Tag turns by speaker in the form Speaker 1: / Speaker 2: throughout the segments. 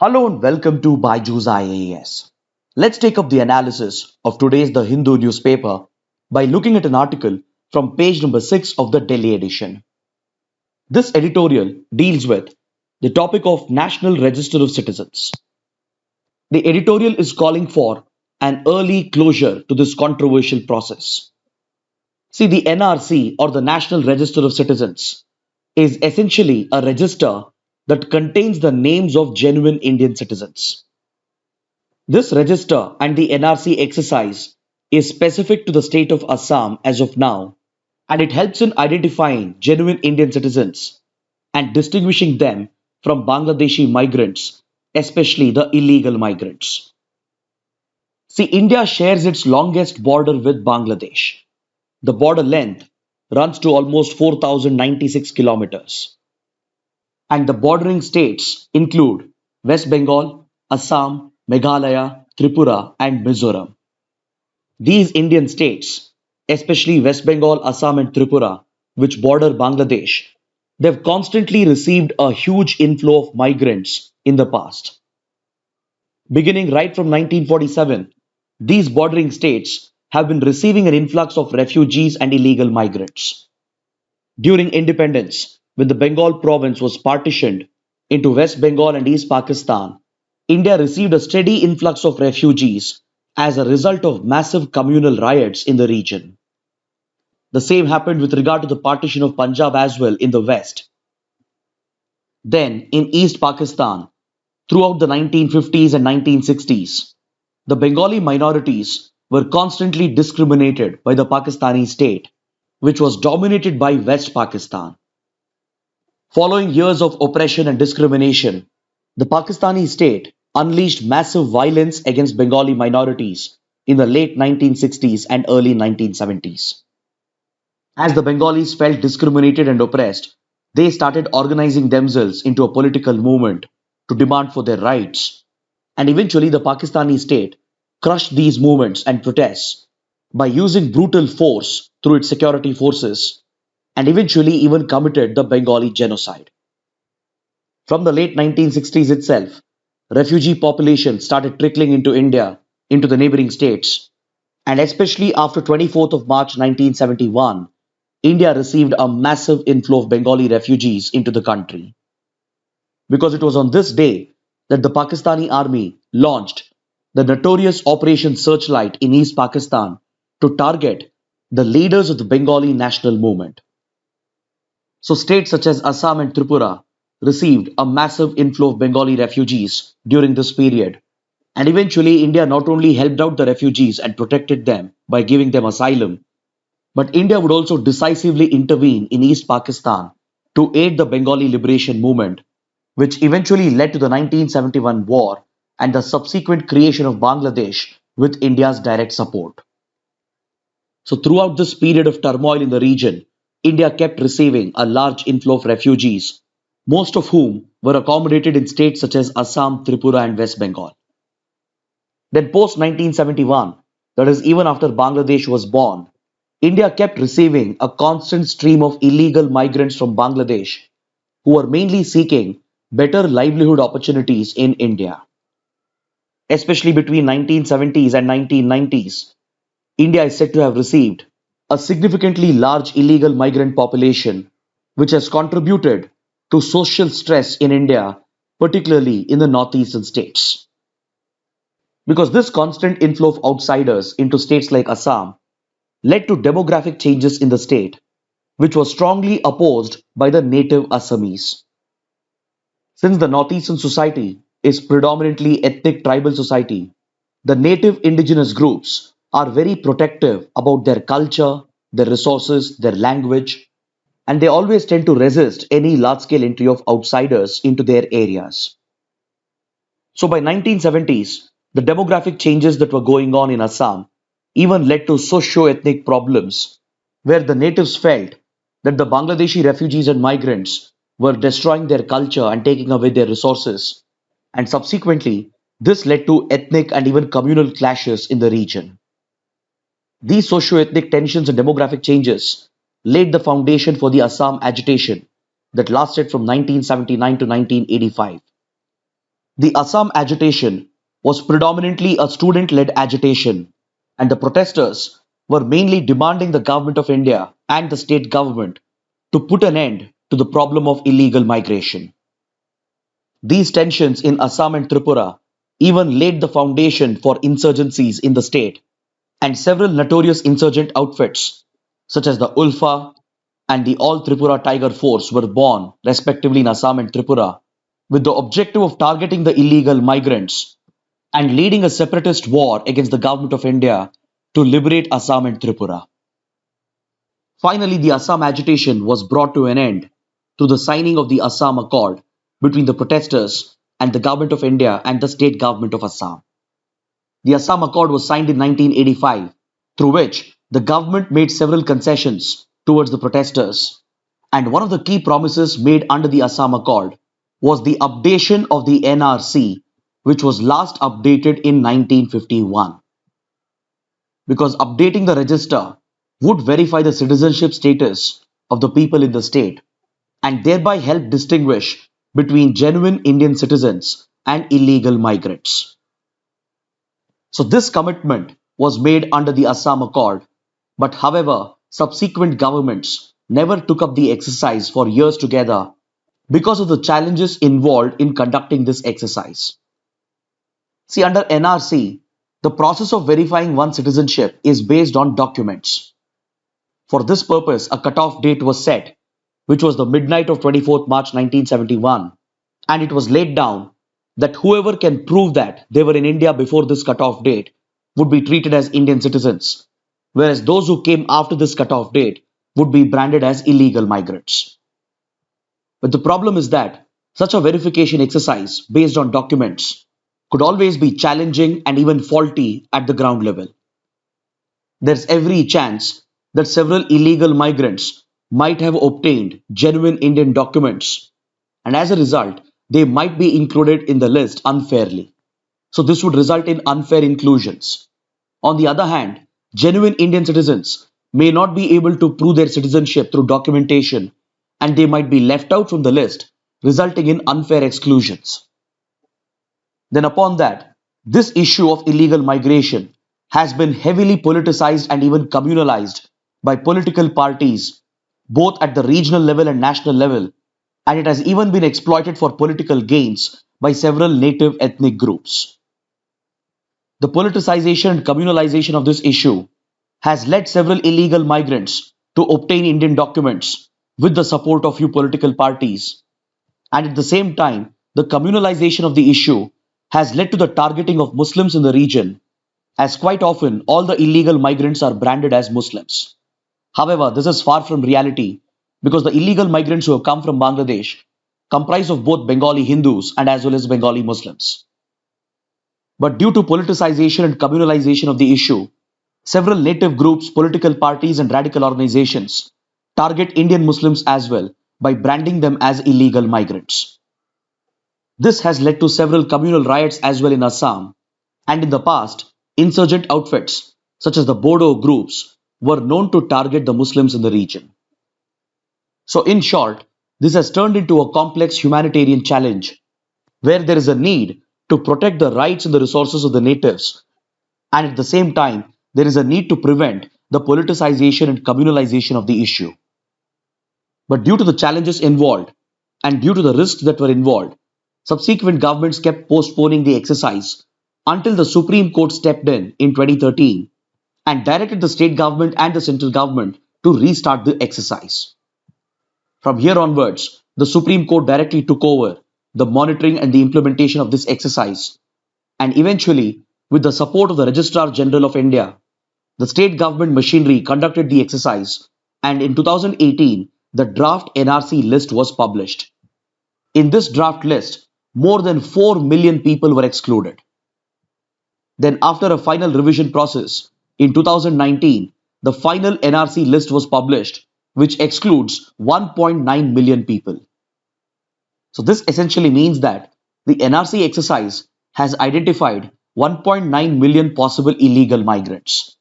Speaker 1: Hello and welcome to BYJU'S IAS. Let's take up the analysis of today's The Hindu newspaper by looking at an article from page number 6 of the Delhi edition. This editorial deals with the topic of National Register of Citizens. The editorial is calling for an early closure to this controversial process. See, the NRC or the National Register of Citizens is essentially a register that contains the names of genuine Indian citizens. This register and the NRC exercise is specific to the state of Assam as of now, and it helps in identifying genuine Indian citizens and distinguishing them from Bangladeshi migrants, especially the illegal migrants. See, India shares its longest border with Bangladesh. The border length runs to almost 4,096 kilometers. And the bordering states include West Bengal, Assam, Meghalaya, Tripura, and Mizoram. These Indian states, especially West Bengal, Assam, and Tripura, which border Bangladesh, they've constantly received a huge inflow of migrants in the past. Beginning right from 1947, these bordering states have been receiving an influx of refugees and illegal migrants. During independence, when the Bengal province was partitioned into West Bengal and East Pakistan, India received a steady influx of refugees as a result of massive communal riots in the region. The same happened with regard to the partition of Punjab as well in the west. Then, in East Pakistan, throughout the 1950s and 1960s, the Bengali minorities were constantly discriminated by the Pakistani state, which was dominated by West Pakistan. Following years of oppression and discrimination, the Pakistani state unleashed massive violence against Bengali minorities in the late 1960s and early 1970s. As the Bengalis felt discriminated and oppressed, they started organizing themselves into a political movement to demand for their rights. And eventually, the Pakistani state crushed these movements and protests by using brutal force through its security forces and eventually even committed the Bengali genocide. From the late 1960s itself, refugee population started trickling into India, into the neighboring states, and especially after 24th of March 1971, India received a massive inflow of Bengali refugees into the country. Because it was on this day that the Pakistani army launched the notorious Operation Searchlight in East Pakistan to target the leaders of the Bengali national movement. So states such as Assam and Tripura received a massive inflow of Bengali refugees during this period. And eventually, India not only helped out the refugees and protected them by giving them asylum, but India would also decisively intervene in East Pakistan to aid the Bengali liberation movement, which eventually led to the 1971 war and the subsequent creation of Bangladesh with India's direct support. So throughout this period of turmoil in the region, India kept receiving a large inflow of refugees, most of whom were accommodated in states such as Assam, Tripura, and West Bengal. Then post 1971, that is even after Bangladesh was born, India kept receiving a constant stream of illegal migrants from Bangladesh who were mainly seeking better livelihood opportunities in India. Especially between 1970s and 1990s, India is said to have received a significantly large illegal migrant population, which has contributed to social stress in India, particularly in the northeastern states. Because this constant inflow of outsiders into states like Assam led to demographic changes in the state, which was strongly opposed by the native Assamese. Since the northeastern society is predominantly ethnic tribal society, the native indigenous groups are very protective about their culture, their resources, their language, and they always tend to resist any large-scale entry of outsiders into their areas. So by 1970s, the demographic changes that were going on in Assam even led to socio-ethnic problems, where the natives felt that the Bangladeshi refugees and migrants were destroying their culture and taking away their resources, and subsequently, this led to ethnic and even communal clashes in the region. These socio-ethnic tensions and demographic changes laid the foundation for the Assam agitation that lasted from 1979 to 1985. The Assam agitation was predominantly a student-led agitation, and the protesters were mainly demanding the government of India and the state government to put an end to the problem of illegal migration. These tensions in Assam and Tripura even laid the foundation for insurgencies in the state, and several notorious insurgent outfits, such as the Ulfa and the All Tripura Tiger Force, were born respectively in Assam and Tripura, with the objective of targeting the illegal migrants and leading a separatist war against the government of India to liberate Assam and Tripura. Finally, the Assam agitation was brought to an end through the signing of the Assam Accord between the protesters and the government of India and the state government of Assam. The Assam Accord was signed in 1985, through which the government made several concessions towards the protesters, and one of the key promises made under the Assam Accord was the updation of the NRC, which was last updated in 1951. Because updating the register would verify the citizenship status of the people in the state and thereby help distinguish between genuine Indian citizens and illegal migrants. So this commitment was made under the Assam Accord, but however, subsequent governments never took up the exercise for years together because of the challenges involved in conducting this exercise. See, under NRC, the process of verifying one's citizenship is based on documents. For this purpose, a cutoff date was set, which was the midnight of 24th March 1971, and it was laid down that whoever can prove that they were in India before this cutoff date would be treated as Indian citizens, whereas those who came after this cutoff date would be branded as illegal migrants. But the problem is that such a verification exercise based on documents could always be challenging and even faulty at the ground level. There's every chance that several illegal migrants might have obtained genuine Indian documents, and as a result, they might be included in the list unfairly. So this would result in unfair inclusions. On the other hand, genuine Indian citizens may not be able to prove their citizenship through documentation, and they might be left out from the list, resulting in unfair exclusions. Then upon that, this issue of illegal migration has been heavily politicized and even communalized by political parties, both at the regional level and national level, and it has even been exploited for political gains by several native ethnic groups. The politicization and communalization of this issue has led several illegal migrants to obtain Indian documents with the support of few political parties, and at the same time, the communalization of the issue has led to the targeting of Muslims in the region, as quite often all the illegal migrants are branded as Muslims. However, this is far from reality because the illegal migrants who have come from Bangladesh comprise of both Bengali Hindus and as well as Bengali Muslims. But due to politicization and communalization of the issue, several native groups, political parties and radical organizations target Indian Muslims as well by branding them as illegal migrants. This has led to several communal riots as well in Assam, and in the past, insurgent outfits such as the Bodo groups were known to target the Muslims in the region. So in short, this has turned into a complex humanitarian challenge where there is a need to protect the rights and the resources of the natives, and at the same time, there is a need to prevent the politicization and communalization of the issue. But due to the challenges involved and due to the risks that were involved, subsequent governments kept postponing the exercise until the Supreme Court stepped in 2013 and directed the state government and the central government to restart the exercise. From here onwards, the Supreme Court directly took over the monitoring and the implementation of this exercise, and eventually, with the support of the Registrar General of India, the state government machinery conducted the exercise, and in 2018, the draft NRC list was published. In this draft list, more than 4 million people were excluded. Then after a final revision process, in 2019, the final NRC list was published, which excludes 1.9 million people. So this essentially means that the NRC exercise has identified 1.9 million possible illegal migrants.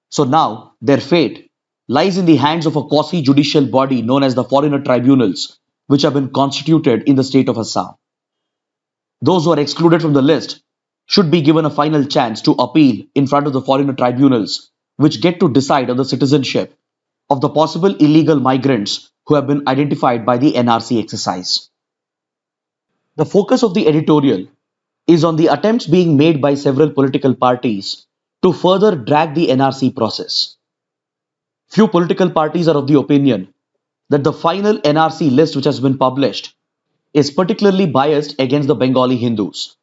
Speaker 1: So now their fate lies in the hands of a quasi-judicial body known as the Foreigner Tribunals, which have been constituted in the state of Assam. Those who are excluded from the list should be given a final chance to appeal in front of the foreigner tribunals, which get to decide on the citizenship of the possible illegal migrants who have been identified by the NRC exercise. The focus of the editorial is on the attempts being made by several political parties to further drag the NRC process. Few political parties are of the opinion that the final NRC list which has been published is particularly biased against the Bengali Hindus.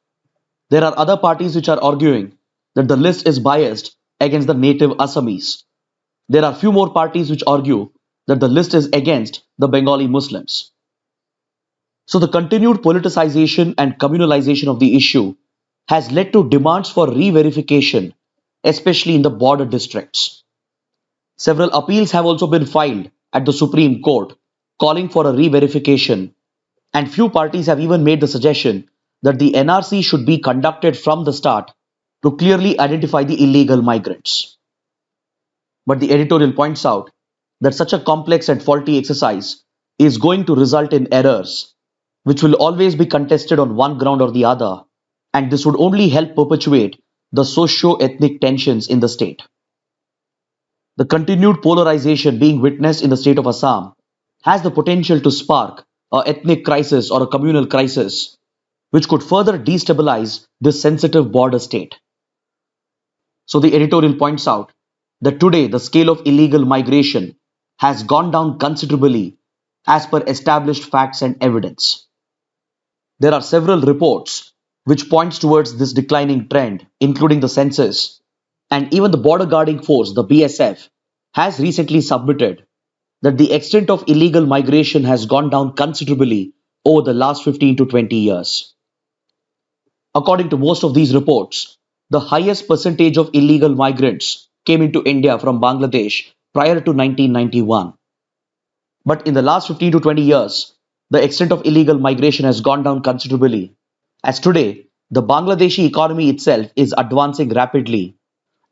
Speaker 1: There are other parties which are arguing that the list is biased against the native Assamese. There are few more parties which argue that the list is against the Bengali Muslims. So the continued politicization and communalization of the issue has led to demands for re-verification, especially in the border districts. Several appeals have also been filed at the Supreme Court calling for a re-verification, and few parties have even made the suggestion that the NRC should be conducted from the start to clearly identify the illegal migrants. But the editorial points out that such a complex and faulty exercise is going to result in errors, which will always be contested on one ground or the other, and this would only help perpetuate the socio-ethnic tensions in the state. The continued polarization being witnessed in the state of Assam has the potential to spark an ethnic crisis or a communal crisis, which could further destabilize this sensitive border state. So the editorial points out that today the scale of illegal migration has gone down considerably as per established facts and evidence. There are several reports which points towards this declining trend, including the census, and even the border guarding force, the BSF, has recently submitted that the extent of illegal migration has gone down considerably over the last 15 to 20 years. According to most of these reports, the highest percentage of illegal migrants came into India from Bangladesh prior to 1991. But in the last 15 to 20 years, the extent of illegal migration has gone down considerably, as today the Bangladeshi economy itself is advancing rapidly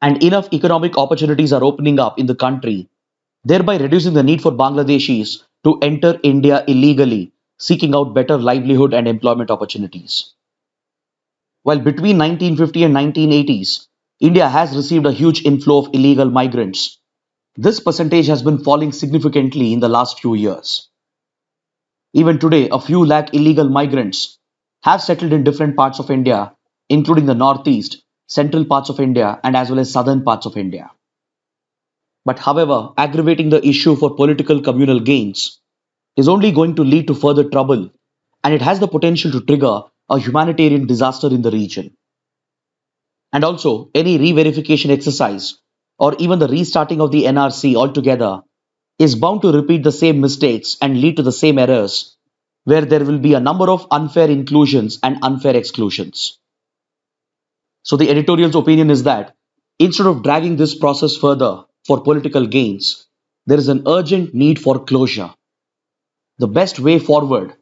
Speaker 1: and enough economic opportunities are opening up in the country, thereby reducing the need for Bangladeshis to enter India illegally, seeking out better livelihood and employment opportunities. While between 1950 and 1980s, India has received a huge inflow of illegal migrants, this percentage has been falling significantly in the last few years. Even today, a few lakh illegal migrants have settled in different parts of India, including the northeast, central parts of India, and as well as southern parts of India. But however, aggravating the issue for political communal gains is only going to lead to further trouble, and it has the potential to trigger a humanitarian disaster in the region. And also, any re-verification exercise or even the restarting of the NRC altogether is bound to repeat the same mistakes and lead to the same errors, where there will be a number of unfair inclusions and unfair exclusions. So the editorial's opinion is that instead of dragging this process further for political gains, there is an urgent need for closure. The best way forward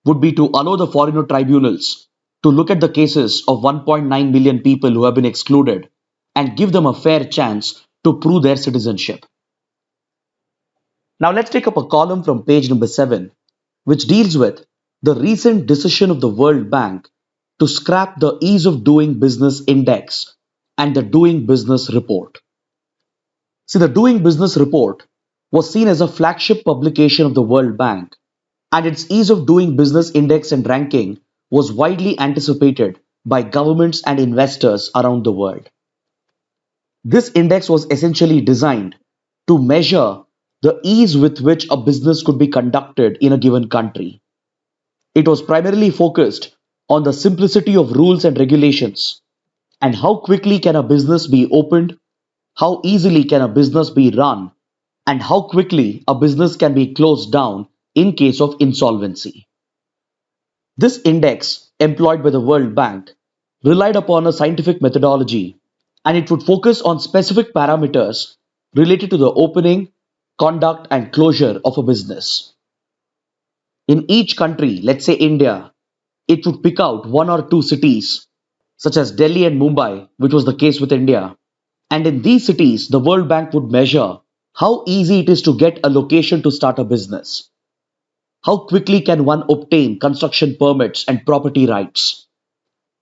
Speaker 1: would be to allow the foreigner tribunals to look at the cases of 1.9 million people who have been excluded and give them a fair chance to prove their citizenship. Now let's take up a column from page number 7, which deals with the recent decision of the World Bank to scrap the Ease of Doing Business Index and the Doing Business Report. See, the Doing Business Report was seen as a flagship publication of the World Bank, and its Ease of Doing Business Index and ranking was widely anticipated by governments and investors around the world. This index was essentially designed to measure the ease with which a business could be conducted in a given country. It was primarily focused on the simplicity of rules and regulations and how quickly can a business be opened, how easily can a business be run, and how quickly a business can be closed down in case of insolvency. This index, employed by the World Bank, relied upon a scientific methodology, and it would focus on specific parameters related to the opening, conduct, and closure of a business. In each country, let's say India, it would pick out one or two cities, such as Delhi and Mumbai, which was the case with India. And in these cities, the World Bank would measure how easy it is to get a location to start a business. How quickly can one obtain construction permits and property rights?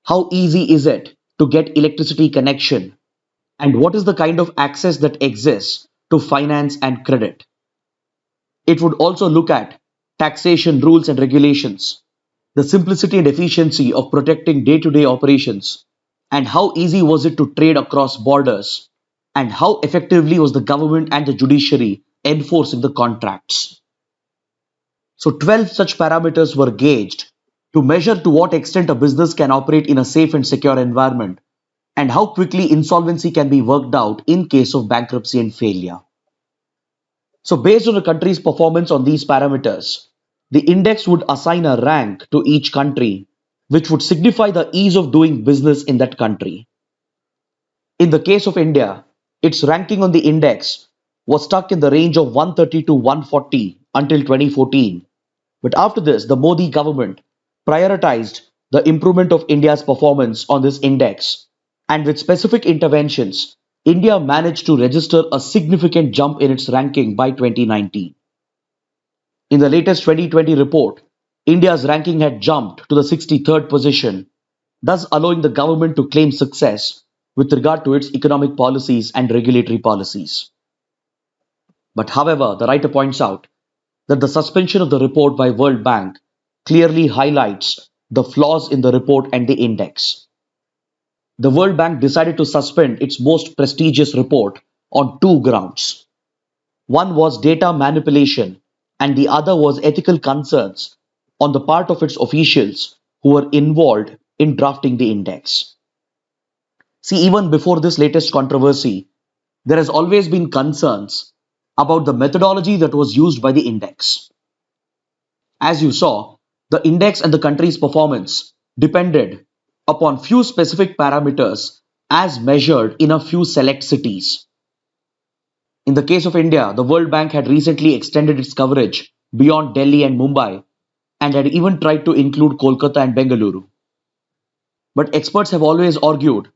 Speaker 1: How easy is it to get electricity connection? And what is the kind of access that exists to finance and credit? It would also look at taxation rules and regulations, the simplicity and efficiency of protecting day-to-day operations, and how easy was it to trade across borders, and how effectively was the government and the judiciary enforcing the contracts. So 12 such parameters were gauged to measure to what extent a business can operate in a safe and secure environment, and how quickly insolvency can be worked out in case of bankruptcy and failure. So based on a country's performance on these parameters, the index would assign a rank to each country, which would signify the ease of doing business in that country. In the case of India, its ranking on the index was stuck in the range of 130 to 140 until 2014. But after this, the Modi government prioritized the improvement of India's performance on this index. And with specific interventions, India managed to register a significant jump in its ranking by 2019. In the latest 2020 report, India's ranking had jumped to the 63rd position, thus allowing the government to claim success with regard to its economic policies and regulatory policies. But however, the writer points out that the suspension of the report by World Bank clearly highlights the flaws in the report and the index. The World Bank decided to suspend its most prestigious report on two grounds. One was data manipulation, and the other was ethical concerns on the part of its officials who were involved in drafting the index. See, even before this latest controversy, there has always been concerns about the methodology that was used by the index. As you saw, the index and the country's performance depended upon few specific parameters as measured in a few select cities. In the case of India, the World Bank had recently extended its coverage beyond Delhi and Mumbai and had even tried to include Kolkata and Bengaluru. But experts have always argued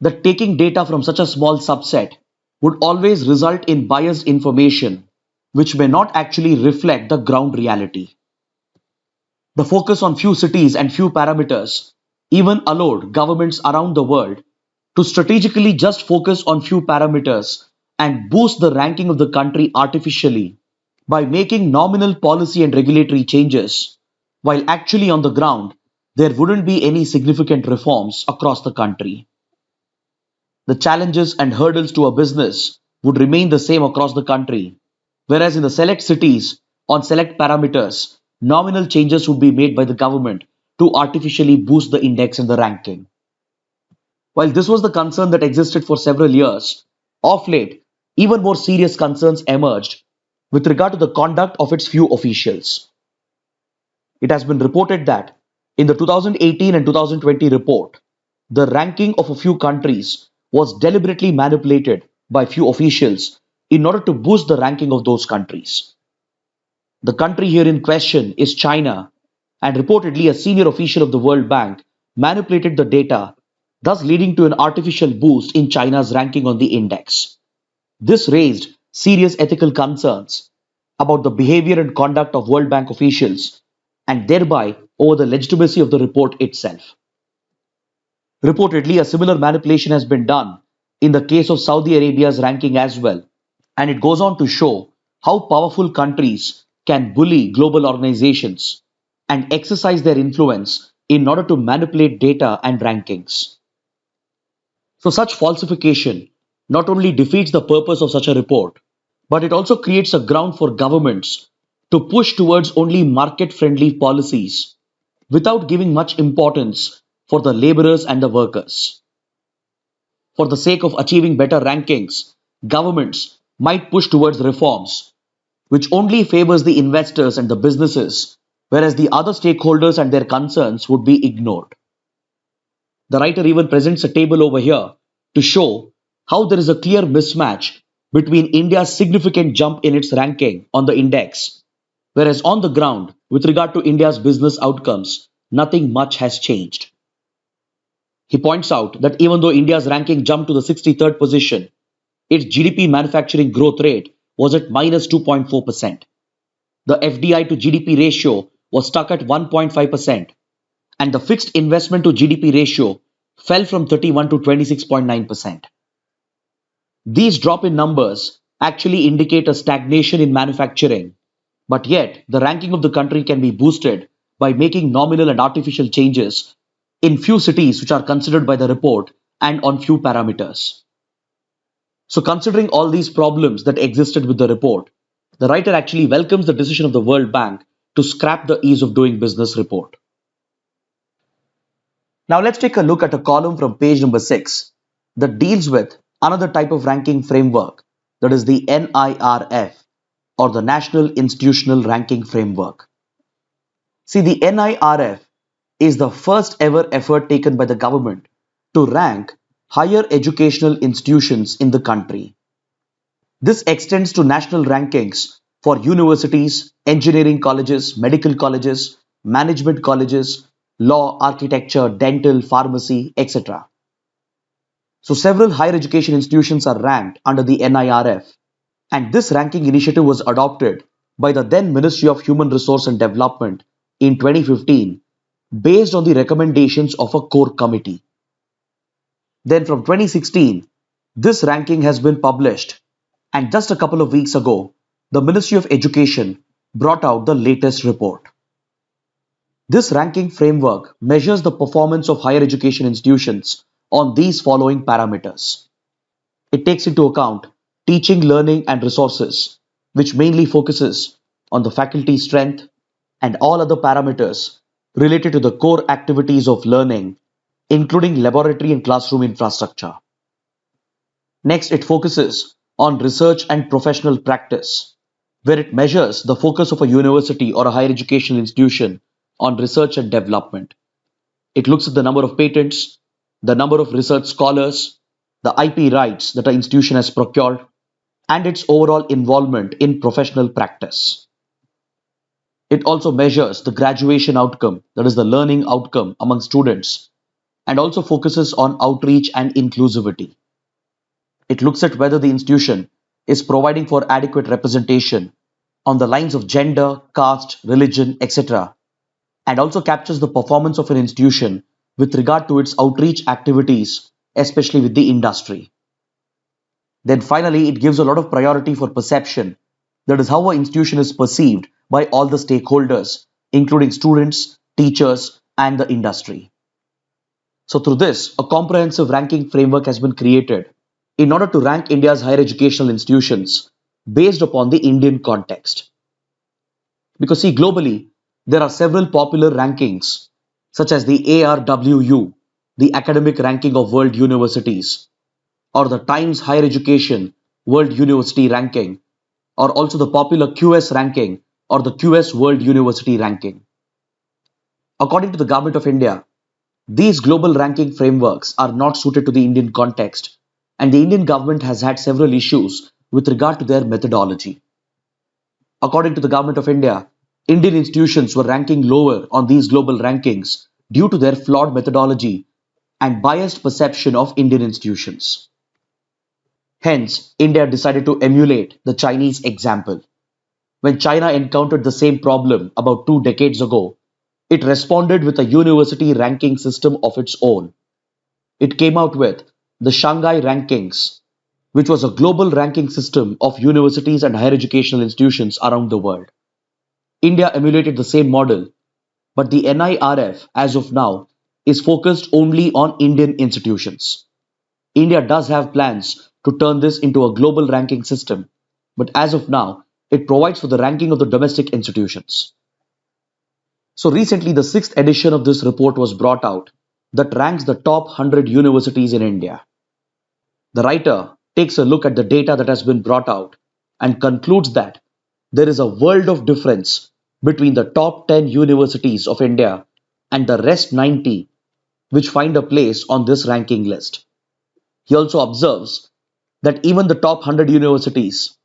Speaker 1: that taking data from such a small subset would always result in biased information, which may not actually reflect the ground reality. The focus on few cities and few parameters even allowed governments around the world to strategically just focus on few parameters and boost the ranking of the country artificially by making nominal policy and regulatory changes, while actually on the ground there wouldn't be any significant reforms across the country. The challenges and hurdles to a business would remain the same across the country, whereas in the select cities, on select parameters, nominal changes would be made by the government to artificially boost the index and the ranking. While this was the concern that existed for several years, of late, even more serious concerns emerged with regard to the conduct of its few officials. It has been reported that in the 2018 and 2020 report, the ranking of a few countries was deliberately manipulated by few officials in order to boost the ranking of those countries. The country here in question is China, and reportedly a senior official of the World Bank manipulated the data, thus leading to an artificial boost in China's ranking on the index. This raised serious ethical concerns about the behavior and conduct of World Bank officials and thereby over the legitimacy of the report itself. Reportedly, a similar manipulation has been done in the case of Saudi Arabia's ranking as well, and it goes on to show how powerful countries can bully global organizations and exercise their influence in order to manipulate data and rankings. So such falsification not only defeats the purpose of such a report, but it also creates a ground for governments to push towards only market-friendly policies without giving much importance for the laborers and the workers. For the sake of achieving better rankings, governments might push towards reforms, which only favors the investors and the businesses, whereas the other stakeholders and their concerns would be ignored. The writer even presents a table over here to show how there is a clear mismatch between India's significant jump in its ranking on the index, whereas on the ground, with regard to India's business outcomes, nothing much has changed. He points out that even though India's ranking jumped to the 63rd position, its GDP manufacturing growth rate was at minus 2.4%. The FDI to GDP ratio was stuck at 1.5%, and the fixed investment to GDP ratio fell from 31 to 26.9%. These drop in numbers actually indicate a stagnation in manufacturing, but yet the ranking of the country can be boosted by making nominal and artificial changes in few cities which are considered by the report and on few parameters. So considering all these problems that existed with the report, the writer actually welcomes the decision of the World Bank to scrap the ease of doing business report. Now let's take a look at a column from page number 6 that deals with another type of ranking framework, that is the NIRF, or the National Institutional Ranking Framework. See, the NIRF is the first ever effort taken by the government to rank higher educational institutions in the country. This extends to national rankings for universities, engineering colleges, medical colleges, management colleges, law, architecture, dental, pharmacy, etc. So several higher education institutions are ranked under the NIRF, and this ranking initiative was adopted by the then Ministry of Human Resource and Development in 2015 based on the recommendations of a core committee. Then from 2016, this ranking has been published, and just a couple of weeks ago, the Ministry of Education brought out the latest report. This ranking framework measures the performance of higher education institutions on these following parameters. It takes into account teaching, learning, and resources, which mainly focuses on the faculty strength and all other parameters related to the core activities of learning, including laboratory and classroom infrastructure. Next, it focuses on research and professional practice, where it measures the focus of a university or a higher educational institution on research and development. It looks at the number of patents, the number of research scholars, the IP rights that an institution has procured, and its overall involvement in professional practice. It also measures the graduation outcome, that is the learning outcome among students, and also focuses on outreach and inclusivity. It looks at whether the institution is providing for adequate representation on the lines of gender, caste, religion, etc., and also captures the performance of an institution with regard to its outreach activities, especially with the industry. Then finally, it gives a lot of priority for perception, that is how an institution is perceived by all the stakeholders, including students, teachers, and the industry. So through this, a comprehensive ranking framework has been created in order to rank India's higher educational institutions based upon the Indian context. Because see, globally, there are several popular rankings, such as the ARWU, the Academic Ranking of World Universities, or the Times Higher Education World University Ranking, or also the popular QS ranking or the QS World University Ranking. According to the Government of India, these global ranking frameworks are not suited to the Indian context, and the Indian government has had several issues with regard to their methodology. According to the Government of India, Indian institutions were ranking lower on these global rankings due to their flawed methodology and biased perception of Indian institutions. Hence, India decided to emulate the Chinese example. When China encountered the same problem about 2 decades ago, it responded with a university ranking system of its own. It came out with the Shanghai Rankings, which was a global ranking system of universities and higher educational institutions around the world. India emulated the same model, but the NIRF, as of now, is focused only on Indian institutions. India does have plans to turn this into a global ranking system, but as of now, it provides for the ranking of the domestic institutions. So recently, the 6th edition of this report was brought out that ranks the top 100 universities in India. The writer takes a look at the data that has been brought out and concludes that there is a world of difference between the top 10 universities of India and the rest 90 which find a place on this ranking list. He also observes that even the top 100 universities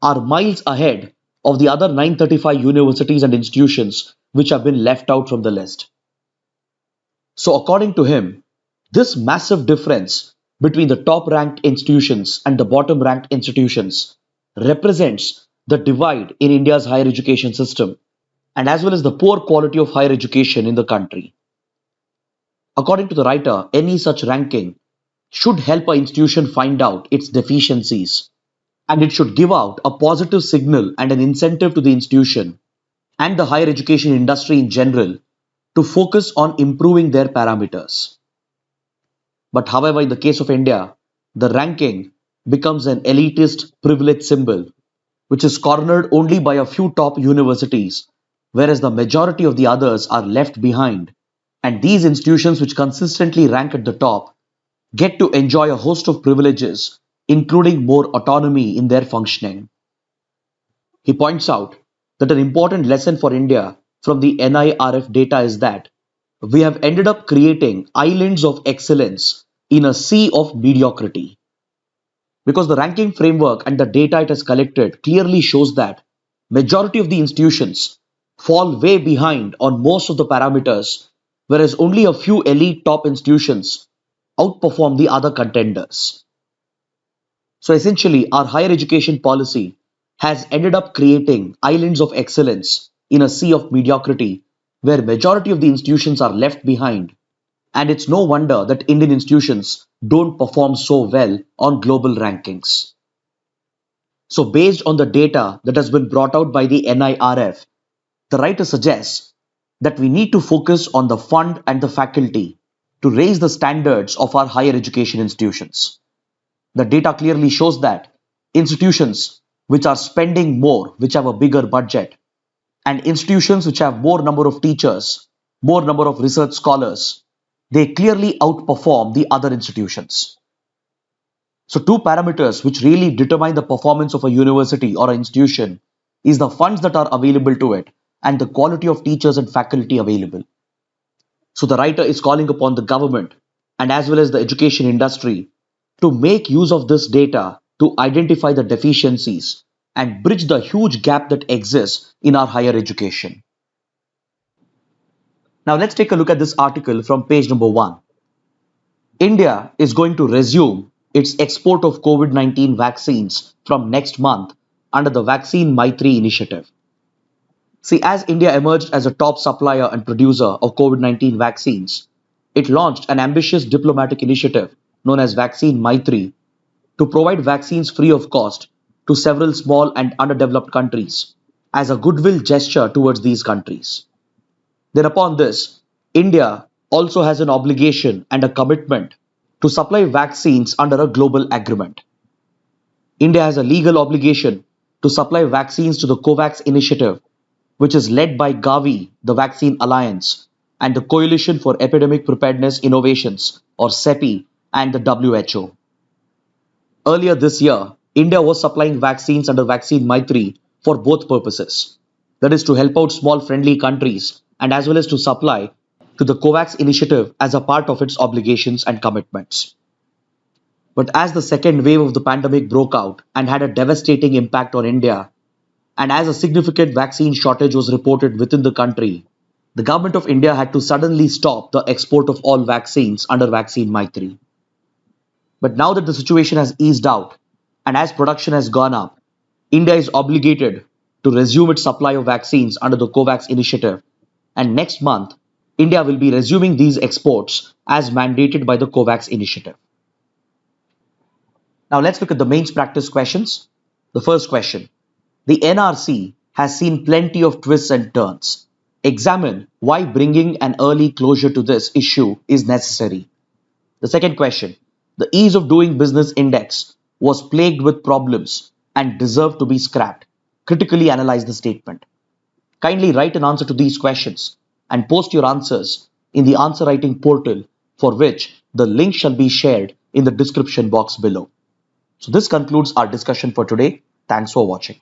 Speaker 1: are miles ahead of the other 935 universities and institutions which have been left out from the list. So according to him, this massive difference between the top ranked institutions and the bottom ranked institutions represents the divide in India's higher education system and as well as the poor quality of higher education in the country. According to the writer, any such ranking should help an institution find out its deficiencies, and it should give out a positive signal and an incentive to the institution and the higher education industry in general to focus on improving their parameters. But however, in the case of India, the ranking becomes an elitist privilege symbol, which is cornered only by a few top universities, whereas the majority of the others are left behind. And these institutions, which consistently rank at the top, get to enjoy a host of privileges, including more autonomy in their functioning. He points out that an important lesson for India from the NIRF data is that we have ended up creating islands of excellence in a sea of mediocrity. Because the ranking framework and the data it has collected clearly shows that majority of the institutions fall way behind on most of the parameters, whereas only a few elite top institutions outperform the other contenders. So essentially, our higher education policy has ended up creating islands of excellence in a sea of mediocrity where majority of the institutions are left behind. And it's no wonder that Indian institutions don't perform so well on global rankings. So based on the data that has been brought out by the NIRF, the writer suggests that we need to focus on the fund and the faculty to raise the standards of our higher education institutions. The data clearly shows that institutions which are spending more, which have a bigger budget, and institutions which have more number of teachers, more number of research scholars, they clearly outperform the other institutions. So two parameters which really determine the performance of a university or an institution is the funds that are available to it and the quality of teachers and faculty available. So the writer is calling upon the government and as well as the education industry to make use of this data to identify the deficiencies and bridge the huge gap that exists in our higher education. Now let's take a look at this article from page number 1. India is going to resume its export of COVID-19 vaccines from next month under the Vaccine Maitri initiative. See, as India emerged as a top supplier and producer of COVID-19 vaccines, it launched an ambitious diplomatic initiative known as Vaccine Maitri to provide vaccines free of cost to several small and underdeveloped countries as a goodwill gesture towards these countries. Then upon this, India also has an obligation and a commitment to supply vaccines under a global agreement. India has a legal obligation to supply vaccines to the COVAX initiative, which is led by Gavi, the Vaccine Alliance, and the Coalition for Epidemic Preparedness Innovations, or CEPI, and the WHO. Earlier this year, India was supplying vaccines under Vaccine Maitri for both purposes. That is to help out small friendly countries and as well as to supply to the COVAX initiative as a part of its obligations and commitments. But as the second wave of the pandemic broke out and had a devastating impact on India, and as a significant vaccine shortage was reported within the country, the government of India had to suddenly stop the export of all vaccines under Vaccine Maitri. But now that the situation has eased out and as production has gone up, India is obligated to resume its supply of vaccines under the COVAX initiative, and next month, India will be resuming these exports as mandated by the COVAX initiative. Now let's look at the mains practice questions. The first question. The NRC has seen plenty of twists and turns. Examine why bringing an early closure to this issue is necessary. The second question. The Ease of Doing Business Index was plagued with problems and deserved to be scrapped. Critically analyze the statement. Kindly write an answer to these questions and post your answers in the answer writing portal, for which the link shall be shared in the description box below. So this concludes our discussion for today. Thanks for watching.